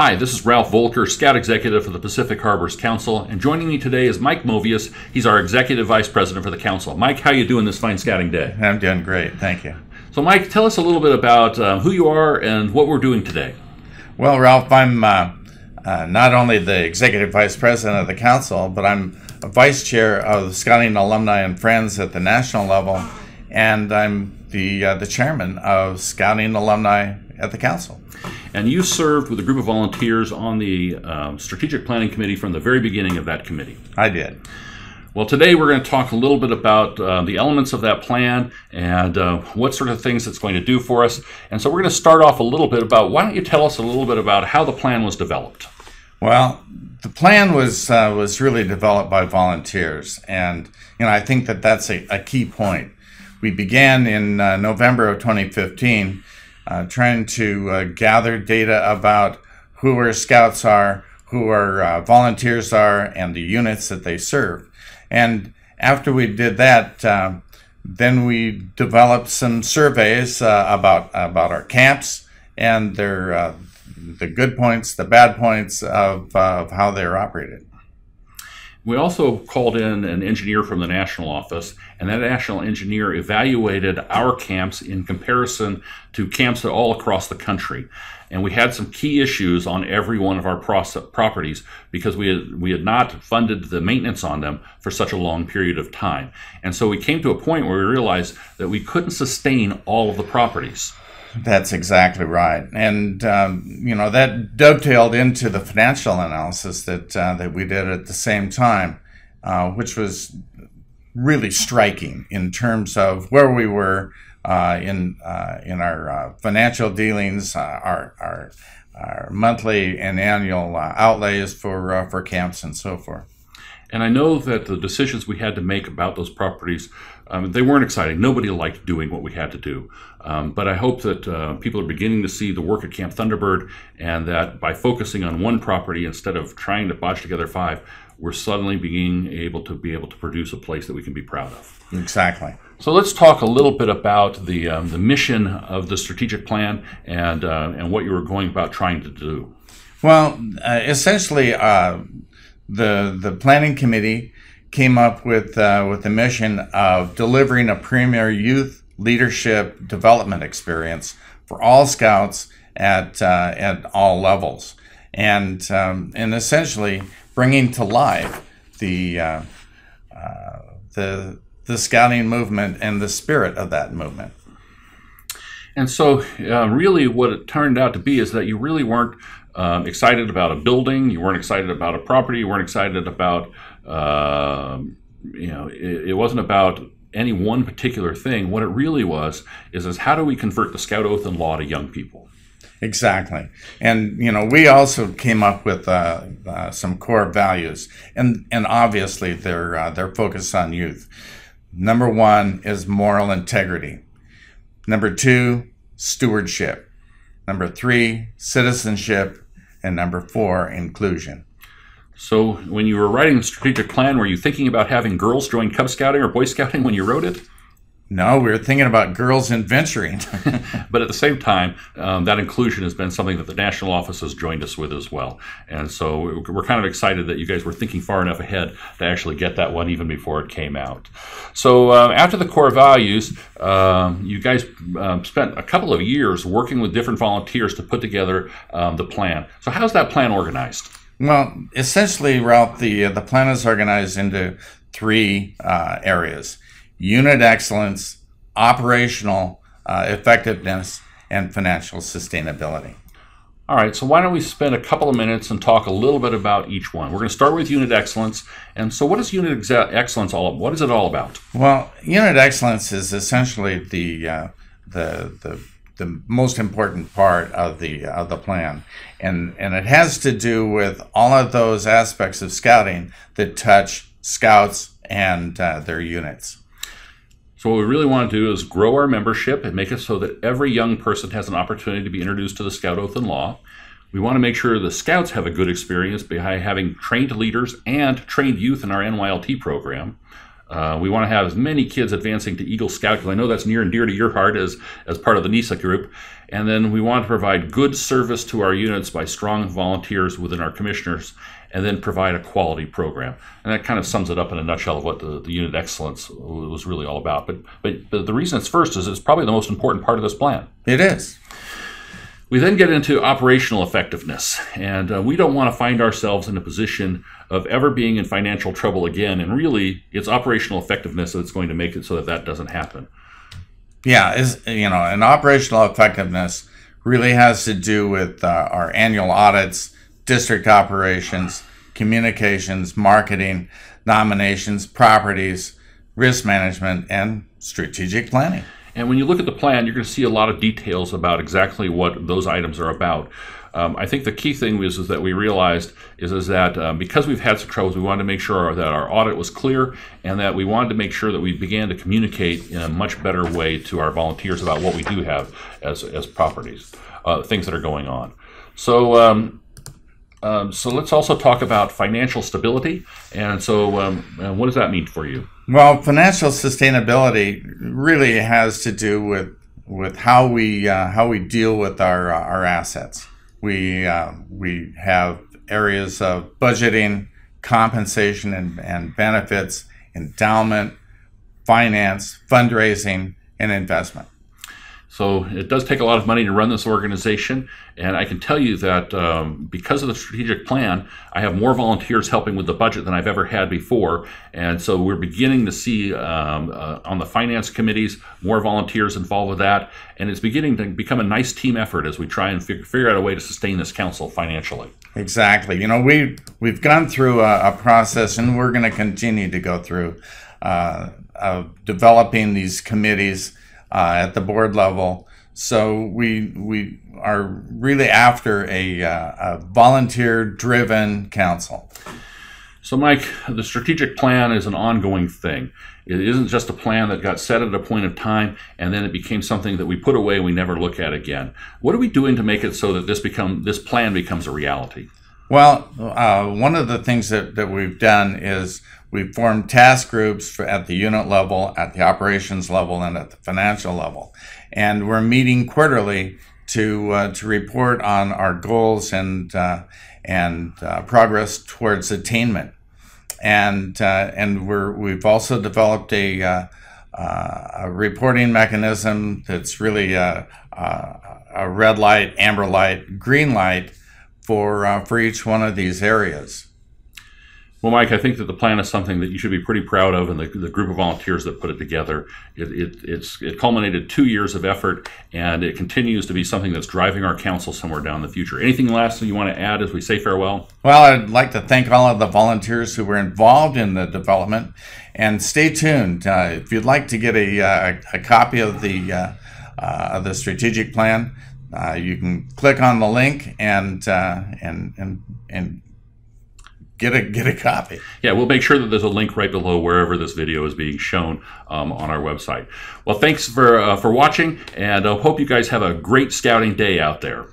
Hi, this is Ralph Voelker, Scout Executive for the Pacific Harbors Council, and joining me today is Mike Movius. He's our Executive Vice President for the Council. Mike, how you doing this fine scouting day? I'm doing great, thank you. So Mike, tell us a little bit about who you are and what we're doing today. Well, Ralph, I'm not only the Executive Vice President of the Council, but I'm a Vice Chair of the Scouting Alumni and Friends at the national level, and I'm the Chairman of Scouting Alumni at the Council. And you served with a group of volunteers on the Strategic Planning Committee from the very beginning of that committee. I did. Well, today we're going to talk a little bit about the elements of that plan and what sort of things it's going to do for us. And so we're going to start off a little bit about, why don't you tell us a little bit about how the plan was developed? Well, the plan was really developed by volunteers, and I think that's a key point. We began in November of 2015 trying to gather data about who our scouts are, who our volunteers are, and the units that they serve. And after we did that, then we developed some surveys about our camps and their the good points, the bad points of how they're operated. We also called in an engineer from the national office, and that national engineer evaluated our camps in comparison to camps all across the country. And we had some key issues on every one of our properties because we had not funded the maintenance on them for such a long period of time. And so we came to a point where we realized that we couldn't sustain all of the properties. That's exactly right, and that dovetailed into the financial analysis that we did at the same time, which was really striking in terms of where we were in our financial dealings, our monthly and annual outlays for camps and so forth. And I know that the decisions we had to make about those properties, they weren't exciting. Nobody liked doing what we had to do. But I hope that people are beginning to see the work at Camp Thunderbird, and that by focusing on one property instead of trying to bodge together five, we're suddenly being able to produce a place that we can be proud of. Exactly. So let's talk a little bit about the mission of the strategic plan and what you were going about trying to do. Well, essentially, the planning committee came up with the mission of delivering a premier youth leadership development experience for all scouts at all levels, and essentially bringing to life the scouting movement and the spirit of that movement. And so really what it turned out to be is that you really weren't excited about a building, you weren't excited about a property, you weren't excited about, it wasn't about any one particular thing. What it really was is how do we convert the Scout Oath and Law to young people? Exactly. And, we also came up with some core values, and obviously they're focused on youth. Number one is moral integrity. Number two, stewardship. Number three, citizenship. And number four, inclusion. So when you were writing the strategic plan, were you thinking about having girls join Cub Scouting or Boy Scouting when you wrote it? No, we were thinking about girls in venturing. But at the same time, that inclusion has been something that the national office has joined us with as well. And so we're kind of excited that you guys were thinking far enough ahead to actually get that one even before it came out. So after the core values, you guys spent a couple of years working with different volunteers to put together the plan. So how's that plan organized? Well, essentially, Ralph, the plan is organized into three areas: unit excellence, operational effectiveness, and financial sustainability. All right, so why don't we spend a couple of minutes and talk a little bit about each one. We're going to start with unit excellence. And so what is unit excellence all about? What is it all about? Well, unit excellence is essentially the most important part of the plan, and it has to do with all of those aspects of scouting that touch scouts and their units. So what we really want to do is grow our membership and make it so that every young person has an opportunity to be introduced to the Scout Oath and Law. We want to make sure the scouts have a good experience by having trained leaders and trained youth in our NYLT program. We want to have as many kids advancing to Eagle Scout, because I know that's near and dear to your heart as part of the NISA group. And then we want to provide good service to our units by strong volunteers within our commissioners, and then provide a quality program. And that kind of sums it up in a nutshell of what the unit excellence was really all about. But the reason it's first is it's probably the most important part of this plan. It is. We then get into operational effectiveness, and we don't want to find ourselves in a position of ever being in financial trouble again, and really it's operational effectiveness that's going to make it so that that doesn't happen. Yeah, and operational effectiveness really has to do with our annual audits, district operations, communications, marketing, nominations, properties, risk management, and strategic planning. And when you look at the plan, you're going to see a lot of details about exactly what those items are about. I think the key thing is that we realized is that because we've had some troubles, we wanted to make sure that our audit was clear, and that we wanted to make sure that we began to communicate in a much better way to our volunteers about what we do have as properties, things that are going on. So let's also talk about financial stability. And so what does that mean for you? Well, financial sustainability really has to do with how we deal with our assets. We have areas of budgeting, compensation and benefits, endowment, finance, fundraising, and investment. So it does take a lot of money to run this organization, and I can tell you that because of the strategic plan, I have more volunteers helping with the budget than I've ever had before, and so we're beginning to see on the finance committees more volunteers involved with that, and it's beginning to become a nice team effort as we try and figure out a way to sustain this council financially. Exactly. You know, we've gone through a process, and we're going to continue to go through developing these committees at the board level. So we are really after a volunteer-driven council. So Mike, the strategic plan is an ongoing thing. It isn't just a plan that got set at a point of time and then it became something that we put away and we never look at again. What are we doing to make it so that this plan becomes a reality? Well, one of the things that we've done is we've formed task groups at the unit level, at the operations level, and at the financial level. And we're meeting quarterly to report on our goals and progress towards attainment. And we've also developed a reporting mechanism that's really a red light, amber light, green light for each one of these areas. Well, Mike, I think that the plan is something that you should be pretty proud of, and the group of volunteers that put it together. It culminated 2 years of effort, and it continues to be something that's driving our council somewhere down the future. Anything last that you want to add as we say farewell? Well, I'd like to thank all of the volunteers who were involved in the development, and stay tuned. If you'd like to get a copy of the strategic plan, you can click on the link and get a copy. Yeah, we'll make sure that there's a link right below wherever this video is being shown on our website. Well, thanks for watching, and I hope you guys have a great scouting day out there.